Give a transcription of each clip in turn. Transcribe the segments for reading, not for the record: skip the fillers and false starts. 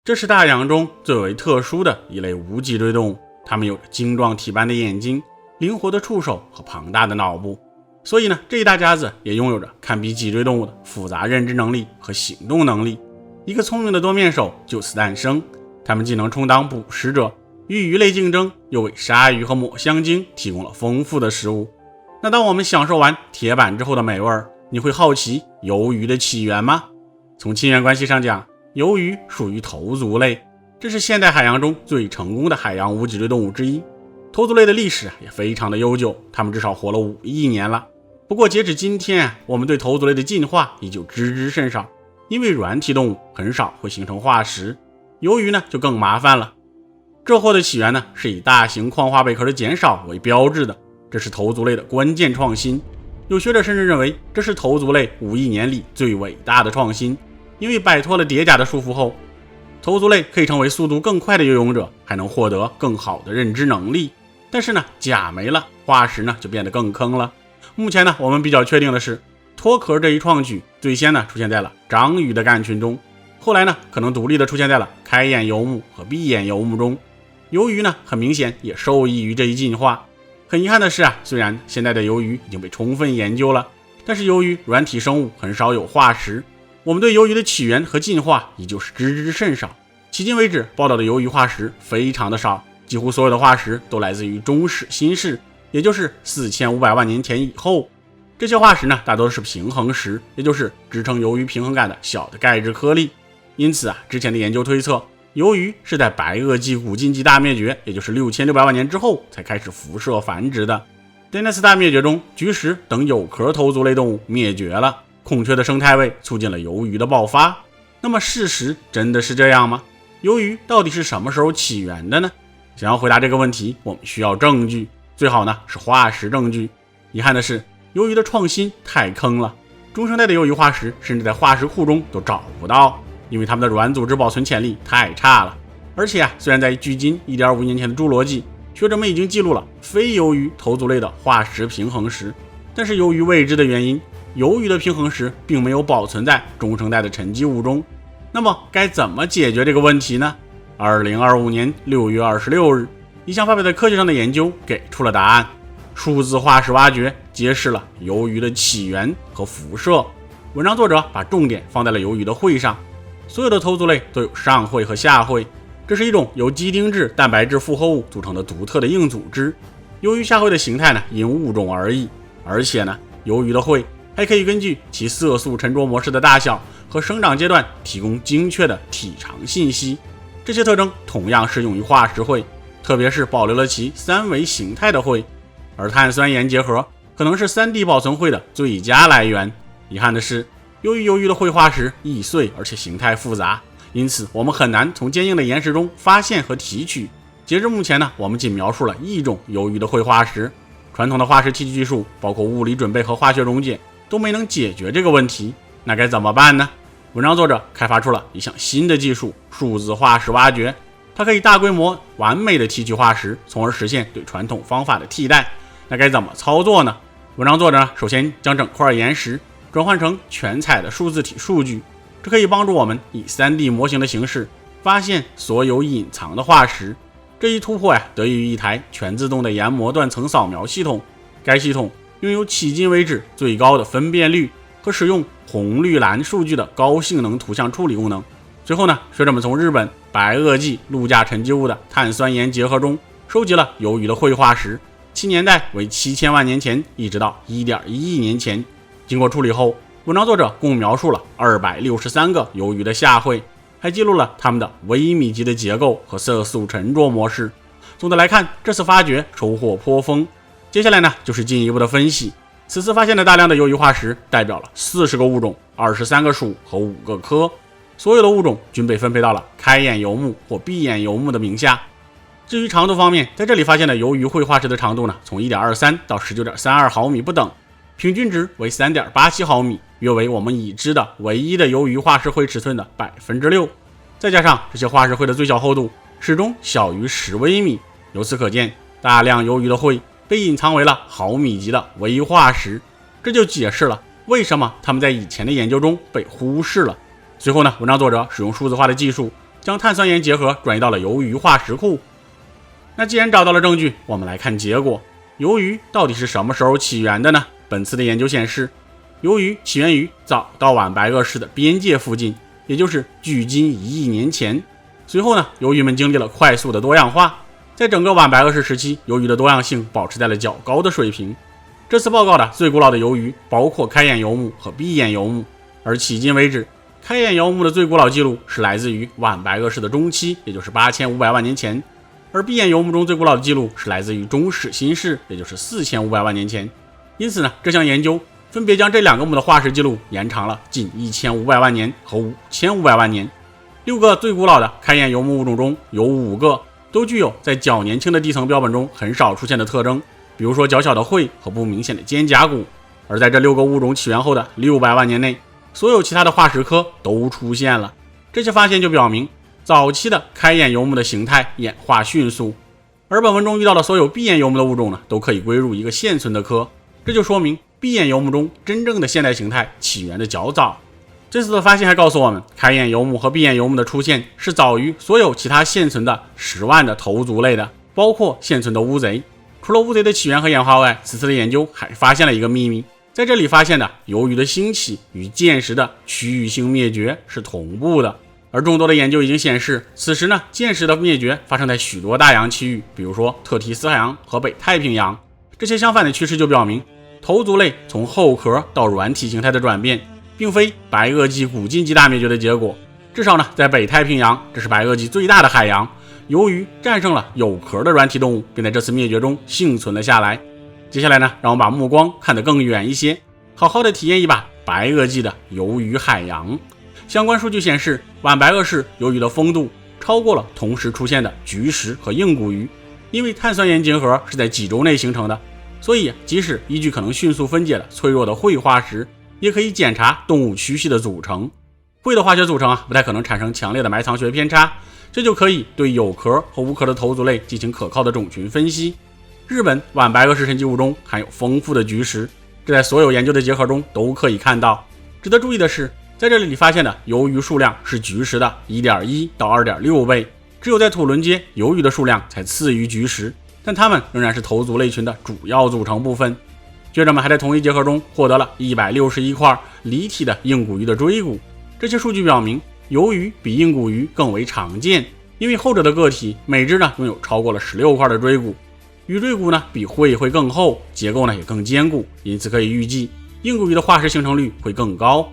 这是大洋中最为特殊的一类无脊椎动物，它们有着晶状体般的眼睛、灵活的触手和庞大的脑部，所以呢，这一大家子也拥有着堪比脊椎动物的复杂认知能力和行动能力。一个聪明的多面手就此诞生，它们既能充当捕食者，与鱼类竞争，又为鲨鱼和抹香鲸提供了丰富的食物。那当我们享受完铁板之后的美味，你会好奇鱿鱼的起源吗？从亲缘关系上讲，鱿鱼属于头足类，这是现代海洋中最成功的海洋无脊椎动物之一。头足类的历史也非常的悠久，它们至少活了5亿年了。不过截止今天，我们对头足类的进化依旧知之甚少，因为软体动物很少会形成化石，鱿鱼呢就更麻烦了。这货的起源呢是以大型矿化贝壳的减少为标志的，这是头足类的关键创新。有学者甚至认为这是头足类5亿年里最伟大的创新，因为摆脱了叠甲的束缚后，头足类可以成为速度更快的游泳者，还能获得更好的认知能力。但是呢，甲没了，化石呢就变得更坑了。目前呢，我们比较确定的是，脱壳这一创举最先呢出现在了章鱼的干群中，后来呢可能独立的出现在了开眼游目和闭眼游目中。鱿鱼呢很明显也受益于这一进化。很遗憾的是虽然现在的鱿鱼已经被充分研究了，但是由于软体生物很少有化石，我们对鱿鱼的起源和进化依旧是知之甚少。迄今为止报道的鱿鱼化石非常的少，几乎所有的化石都来自于中史新世，也就是4500万年前以后。这些化石呢大多是平衡石，也就是支撑鱿鱼平衡杆的小的钙质颗粒。因此之前的研究推测，鱿鱼是在白垩纪古近纪大灭绝，也就是6600万年之后才开始辐射繁殖的。在那次大灭绝中，菊石等有壳头足类动物灭绝了，空缺的生态位促进了鱿鱼的爆发。那么事实真的是这样吗？鱿鱼到底是什么时候起源的呢？想要回答这个问题，我们需要证据，最好呢是化石证据。遗憾的是，鱿鱼的创新太坑了，中生代的鱿鱼化石甚至在化石库中都找不到，因为它们的软组织保存潜力太差了。而且虽然在距今 1.5 亿年前的侏罗纪，学者们已经记录了非鱿鱼头足类的化石平衡石，但是由于未知的原因，鱿鱼的平衡石并没有保存在中生代的沉积物中。那么该怎么解决这个问题呢？2025年6月26日，一项发表在科学上的研究给出了答案。数字化石挖掘揭示了鱿鱼的起源和辐射。文章作者把重点放在了鱿鱼的喙上。所有的头足类都有上喙和下喙，这是一种由基丁质蛋白质复合物组成的独特的硬组织。由于下喙的形态呢因物种而异，而且呢鱿鱼的喙还可以根据其色素沉着模式的大小和生长阶段提供精确的体长信息。这些特征同样适用于化石喙，特别是保留了其3维形态的喙。而碳酸盐结合可能是 3D 保存喙的最佳来源。遗憾的是，由于鱿鱼的喙化石易碎而且形态复杂，因此我们很难从坚硬的岩石中发现和提取。截至目前呢，我们仅描述了一种鱿鱼的喙化石。传统的化石提取技术，包括物理准备和化学溶解，都没能解决这个问题。那该怎么办呢？文章作者开发出了一项新的技术——数字化石挖掘。它可以大规模完美的提取化石，从而实现对传统方法的替代。那该怎么操作呢？文章作者首先将整块岩石转换成全彩的数字体数据，这可以帮助我们以 3D 模型的形式发现所有隐藏的化石。这一突破得益于一台全自动的研磨断层扫描系统。该系统拥有迄今为止最高的分辨率和使用红绿蓝数据的高性能图像处理功能。随后呢，学者们从日本白垩纪陆架沉积物的碳酸盐结合中收集了鱿鱼的喙化石，其年代为7000万年前一直到 1.1 亿年前。经过处理后，文章作者共描述了263个鱿鱼的下喙，还记录了它们的微米级的结构和色素沉着模式。总的来看，这次发掘收获颇丰。接下来呢，就是进一步的分析。此次发现的大量的鱿鱼化石代表了40个物种、23个属和5个科，所有的物种均被分配到了开眼游目或闭眼游目的名下。至于长度方面，在这里发现的鱿鱼喙化石的长度呢，从 1.23 到 19.32 毫米不等，平均值为 3.87 毫米，约为我们已知的唯一的鱿鱼化石喙尺寸的 6%。 再加上这些化石喙的最小厚度始终小于10微米，由此可见，大量鱿鱼的喙被隐藏为了毫米级的微化石，这就解释了为什么它们在以前的研究中被忽视了。随后呢，文章作者使用数字化的技术，将碳酸盐结合转移到了鱿鱼化石库。那既然找到了证据，我们来看结果。鱿鱼到底是什么时候起源的呢？本次的研究显示，鱿鱼起源于早到晚白垩世的边界附近，也就是距今1亿年前。随后呢，鱿鱼们经历了快速的多样化，在整个晚白垩世时期，鱿鱼的多样性保持在了较高的水平。这次报告的最古老的鱿鱼包括开眼游目和闭眼游目，而迄今为止，开眼游目的最古老记录是来自于晚白垩世的中期，也就是8500万年前，而闭眼游目中最古老的记录是来自于中始新世，也就是4500万年前。因此呢，这项研究分别将这2个目的化石记录延长了近1500万年和5500万年。6个最古老的开眼游目物种中有5个都具有在较年轻的地层标本中很少出现的特征，比如说较小的喙和不明显的肩胛骨。而在这6个物种起源后的600万年内，所有其他的化石科都出现了。这些发现就表明，早期的开眼游目的形态演化迅速，而本文中遇到的所有闭眼游目的物种呢，都可以归入一个现存的科。这就说明闭眼游目中真正的现代形态起源的较早。这次的发现还告诉我们，开眼游目和闭眼游目的出现是早于所有其他现存的10万的头足类的，包括现存的乌贼。除了乌贼的起源和演化外，此次的研究还发现了一个秘密，在这里发现的鱿鱼的兴起与剑石的区域性灭绝是同步的。而众多的研究已经显示，此时呢，剑石的灭绝发生在许多大洋区域，比如说特提斯海洋和北太平洋。这些相反的趋势就表明，头足类从后壳到软体形态的转变并非白垩纪古近纪大灭绝的结果。至少呢，在北太平洋，这是白垩纪最大的海洋，鱿鱼战胜了有壳的软体动物，并在这次灭绝中幸存了下来。接下来呢，让我们把目光看得更远一些，好好的体验一把白垩纪的鱿鱼海洋。相关数据显示，晚白垩世鱿鱼的丰度超过了同时出现的菊石和硬骨鱼。因为碳酸盐结合是在几周内形成的，所以即使依据可能迅速分解的脆弱的喙化石，也可以检查动物区系的组成。喙的化学组成不太可能产生强烈的埋藏学偏差，这就可以对有壳和无壳的头足类进行可靠的种群分析。日本晚白垩世沉积物中含有丰富的菊石，这在所有研究的结合中都可以看到。值得注意的是，在这里发现的鱿鱼数量是菊石的 1.1 到 2.6 倍，只有在土伦街，鱿鱼的数量才次于菊石，但它们仍然是头足类群的主要组成部分。学者们还在同一结合中获得了161块离体的硬骨鱼的椎骨。这些数据表明，鱿鱼比硬骨鱼更为常见，因为后者的个体每只呢拥有超过了16块的椎骨，鱼椎骨呢比喙会更厚，结构呢也更坚固，因此可以预计硬骨鱼的化石形成率会更高。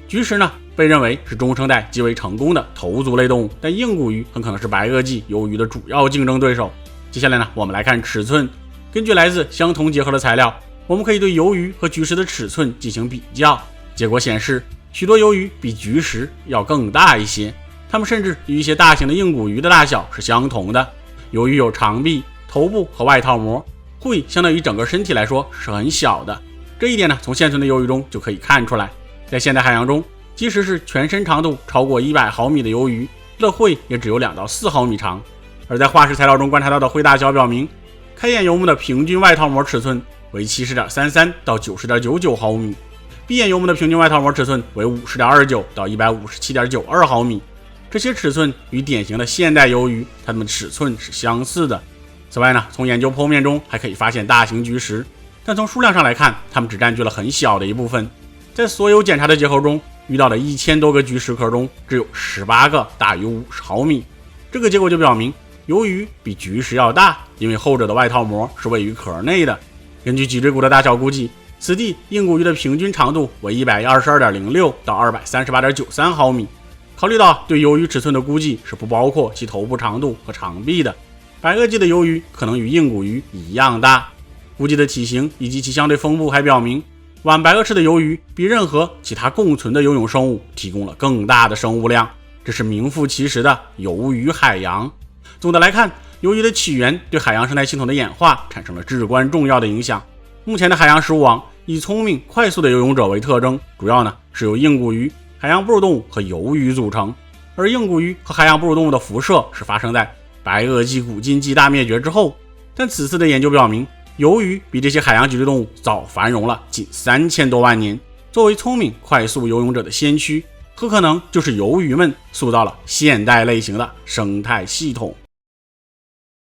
菊石呢被认为是中生代极为成功的头足类动物，但硬骨鱼很可能是白垩纪鱿鱼的主要竞争对手。接下来呢，我们来看尺寸。根据来自相同结合的材料，我们可以对鱿鱼和菊石的尺寸进行比较。结果显示，许多鱿鱼比菊石要更大一些，它们甚至与一些大型的硬骨鱼的大小是相同的。鱿鱼有长臂、头部和外套膜，喙相对于整个身体来说是很小的。这一点呢，从现存的鱿鱼中就可以看出来。在现代海洋中，即使是全身长度超过100毫米的鱿鱼，它的喙也只有2到4毫米长。而在化石材料中观察到的喙大小表明，开眼游目的平均外套膜尺寸为 70.33 到 90.99 毫米，闭眼游目的平均外套膜尺寸为 50.29 到 157.92 毫米。这些尺寸与典型的现代鱿鱼它们的尺寸是相似的。此外呢，从研究剖面中还可以发现大型菊石，但从数量上来看，它们只占据了很小的一部分。在所有检查的结合中，遇到的1000多个菊石壳中，只有18个大于50毫米。这个结果就表明，鱿鱼比菊石要大，因为后者的外套膜是位于壳内的。根据脊椎骨的大小估计，此地硬骨鱼的平均长度为 122.06 到 238.93 毫米。考虑到对鱿鱼尺寸的估计是不包括其头部长度和长臂的，白垩纪的鱿鱼可能与硬骨鱼一样大。估计的体型以及其相对分布还表明，晚白垩世的鱿鱼比任何其他共存的游泳生物提供了更大的生物量，这是名副其实的鱿鱼海洋。总的来看，鱿鱼的起源对海洋生态系统的演化产生了至关重要的影响。目前的海洋食物网以聪明快速的游泳者为特征，主要呢是由硬骨鱼、海洋哺乳动物和鱿鱼组成。而硬骨鱼和海洋哺乳动物的辐射是发生在白垩纪古近纪大灭绝之后，但此次的研究表明，鱿鱼比这些海洋脊椎动物早繁荣了近3000多万年。作为聪明快速游泳者的先驱，很可能就是鱿鱼们塑造了现代类型的生态系统。